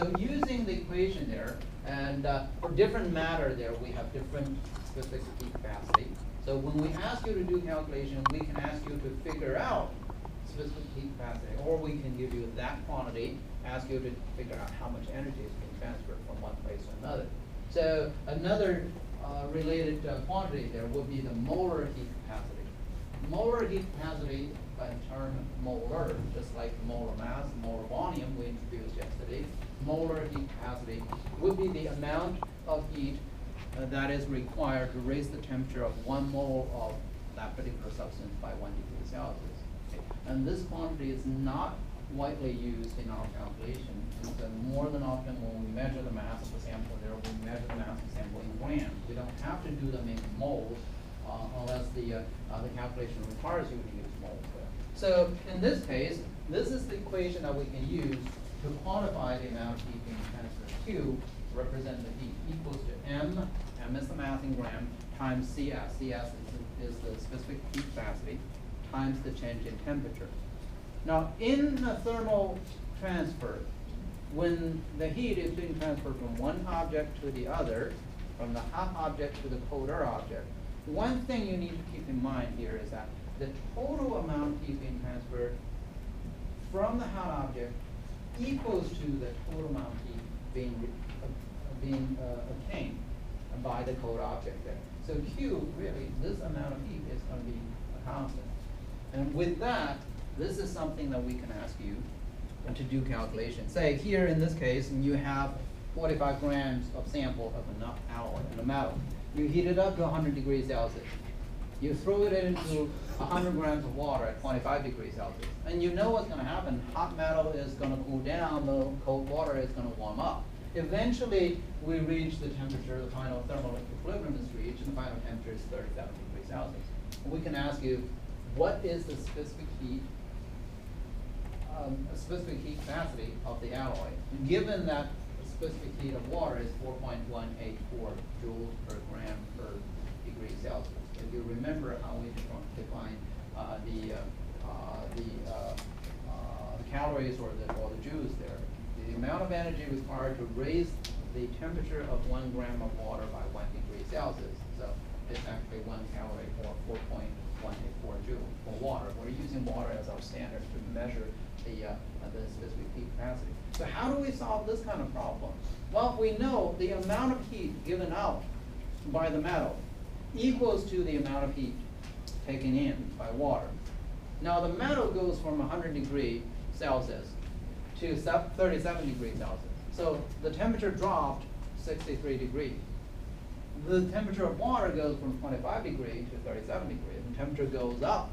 So using the equation there, and for different matter there, we have different specific heat capacity. So when we ask you to do calculation, we can ask you to figure out specific heat capacity, or we can give you that quantity, ask you to figure out how much energy is being transferred from one place to another. So another related quantity there would be the molar heat capacity. Molar heat capacity, by the term molar, just like molar mass, molar volume we introduced yesterday, molar heat capacity would be the amount of heat that is required to raise the temperature of 1 mole of that particular substance by 1 degree Celsius. Okay. And this quantity is not widely used in our calculation. It's more than often when we measure the mass of the sample there, we measure the mass of the sample in grams. We don't have to do them in moles unless the calculation requires you to use moles there. So in this case, this is the equation that we can use to quantify the amount of heat being transferred. Q represent the heat equals to M is the mass in gram, times CS. CS is the specific heat capacity, times the change in temperature. Now, in the thermal transfer, when the heat is being transferred from one object to the other, from the hot object to the colder object, one thing you need to keep in mind here is that the total amount of heat being transferred from the hot object equals to the total amount of heat being obtained by the cold object there. So Q, really, this amount of heat is going to be a constant. And with that, this is something that we can ask you to do calculation. Say here in this case, you have 45 grams of sample of an alloy and a metal. You heat it up to 100 degrees Celsius. You throw it into 100 grams of water at 25 degrees Celsius. And you know what's going to happen. Hot metal is going to cool down, the cold water is going to warm up. Eventually, we reach the temperature, the final thermal equilibrium is reached, and the final temperature is 37 degrees Celsius. We can ask you, what is the specific heat capacity of the alloy? And given that the specific heat of water is 4.184 joules per gram per degree Celsius. If you remember how we define the calories or the joules there, the amount of energy required to raise the temperature of 1 gram of water by 1 degree Celsius. So it's actually 1 calorie or 4.184 joules for water. We're using water as our standard to measure the specific heat capacity. So how do we solve this kind of problem? Well, we know the amount of heat given out by the metal equals to the amount of heat taken in by water. Now the metal goes from 100 degrees Celsius to 37 degrees Celsius. So the temperature dropped 63 degrees. The temperature of water goes from 25 degrees to 37 degrees. The temperature goes up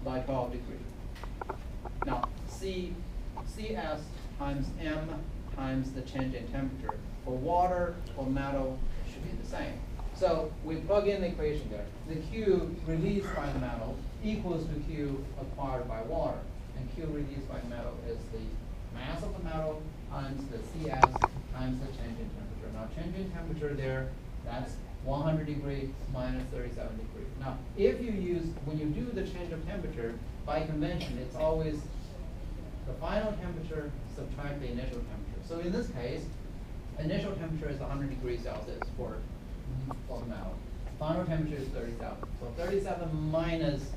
by 12 degrees. Now, CS times M times the change in temperature. For water or metal, it should be the same. So we plug in the equation there. The Q released by the metal equals to Q acquired by water. And Q released by metal is the mass of the metal times the CS times the change in temperature. Now, change in temperature there, that's 100 degrees minus 37 degrees. Now, if you use, when you do the change of temperature, by convention, it's always the final temperature subtract the initial temperature. So in this case, initial temperature is 100 degrees Celsius for the metal. Final temperature is 37. So 37 minus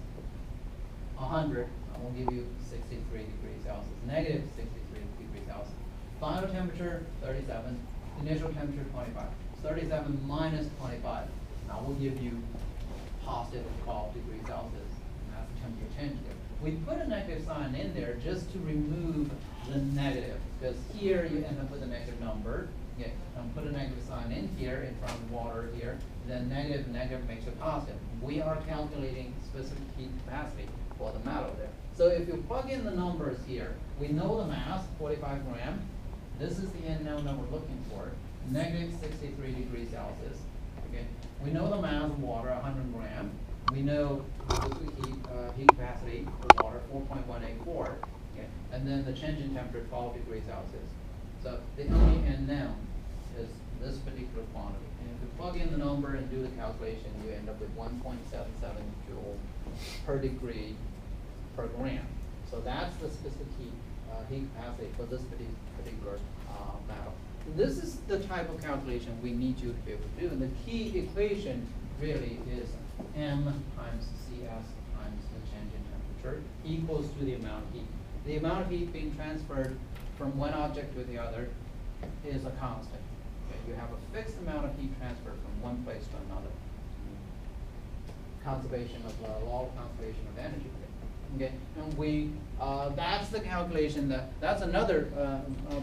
100 will give you 63 degrees Celsius, negative 63 degrees Celsius. Final temperature, 37. Initial temperature, 25. 37 minus 25. Now we'll give you positive 12 degrees Celsius. And that's the temperature change there. We put a negative sign in there just to remove the negative, because here you end up with a negative number. Okay, and put a negative sign in here in front of water here. Then negative makes it positive. We are calculating specific heat capacity for the metal there. So if you plug in the numbers here, we know the mass, 45 grams. This is the unknown that we're looking for, negative 63 degrees Celsius. Okay, we know the mass of water, 100 grams. We know specific heat capacity for water, 4.184. Okay, and then the change in temperature, 12 degrees Celsius. So the only unknown is this particular quantity. And if you plug in the number and do the calculation, you end up with 1.77 joule per degree per gram. So that's the specific heat heat capacity for this particular metal. This is the type of calculation we need you to be able to do, and the key equation really is M times Cs times the change in temperature equals to the amount of heat. The amount of heat being transferred from one object to the other is a constant. Okay? You have a fixed amount of heat transferred from one place to another. Conservation of law of conservation of energy. Okay, and that's the calculation that's another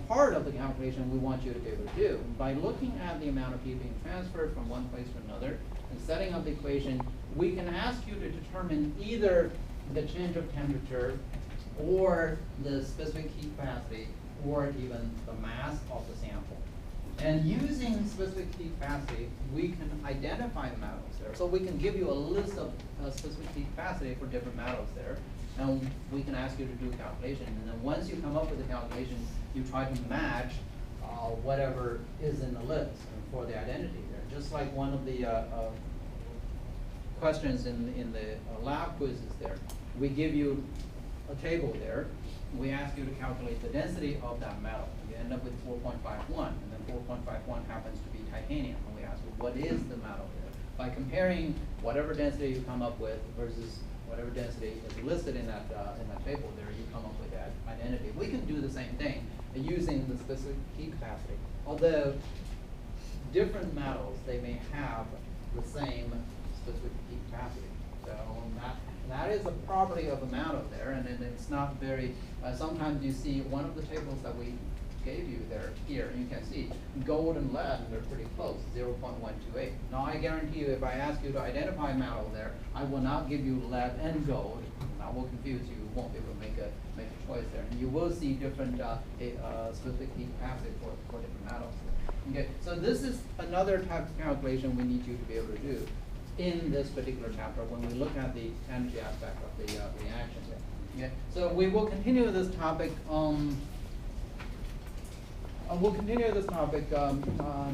part of the calculation we want you to be able to do. By looking at the amount of heat being transferred from one place to another and setting up the equation, we can ask you to determine either the change of temperature or the specific heat capacity or even the mass of the sample. And using specific heat capacity, we can identify the metals there. So we can give you a list of specific heat capacity for different metals there. And we can ask you to do a calculation. And then once you come up with a calculation, you try to match whatever is in the list for the identity there. Just like one of the questions in the lab quizzes there. We give you a table there. We ask you to calculate the density of that metal. You end up with 4.51, and then 4.51 happens to be titanium. And we ask you, what is the metal there? By comparing whatever density you come up with versus whatever density is listed in that table there, you come up with that identity. We can do the same thing using the specific heat capacity. Although different metals, they may have the same specific heat capacity. So that is a property of a metal there, and it's not very, sometimes you see one of the tables that we gave you there, here, you can see gold and lead, they're pretty close, 0.128. Now I guarantee you, if I ask you to identify metal there, I will not give you lead and gold. That will confuse you. You won't be able to make a choice there. And you will see different specific heat capacity for different metals. Okay, so this is another type of calculation we need you to be able to do in this particular chapter when we look at the energy aspect of the reaction. Okay, so we will continue this topic. We'll continue this topic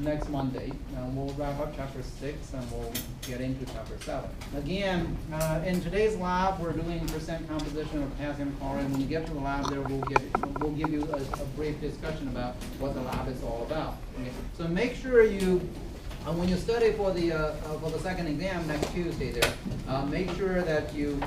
next Monday. We'll wrap up chapter 6 and we'll get into chapter 7. Again, in today's lab, we're doing percent composition of potassium chloride. When you get to the lab there, we'll give you a brief discussion about what the lab is all about. Okay? So make sure you, when you study for the second exam next Tuesday there, make sure that you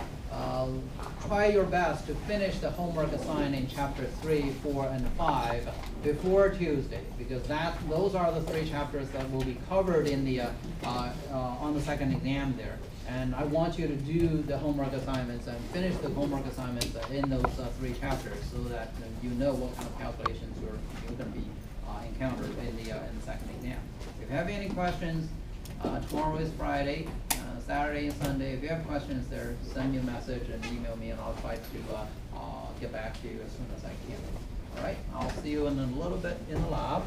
try your best to finish the homework assigned in chapter 3, 4, and 5 before Tuesday, because those are the 3 chapters that will be covered in the on the second exam there. And I want you to do the homework assignments and finish the homework assignments in those 3 chapters, so that you know what kind of calculations you're going to be encountered in the second exam. If you have any questions, tomorrow is Friday. Saturday and Sunday, if you have questions there, send me a message and email me, and I'll try to get back to you as soon as I can. All right, I'll see you in a little bit in the lab.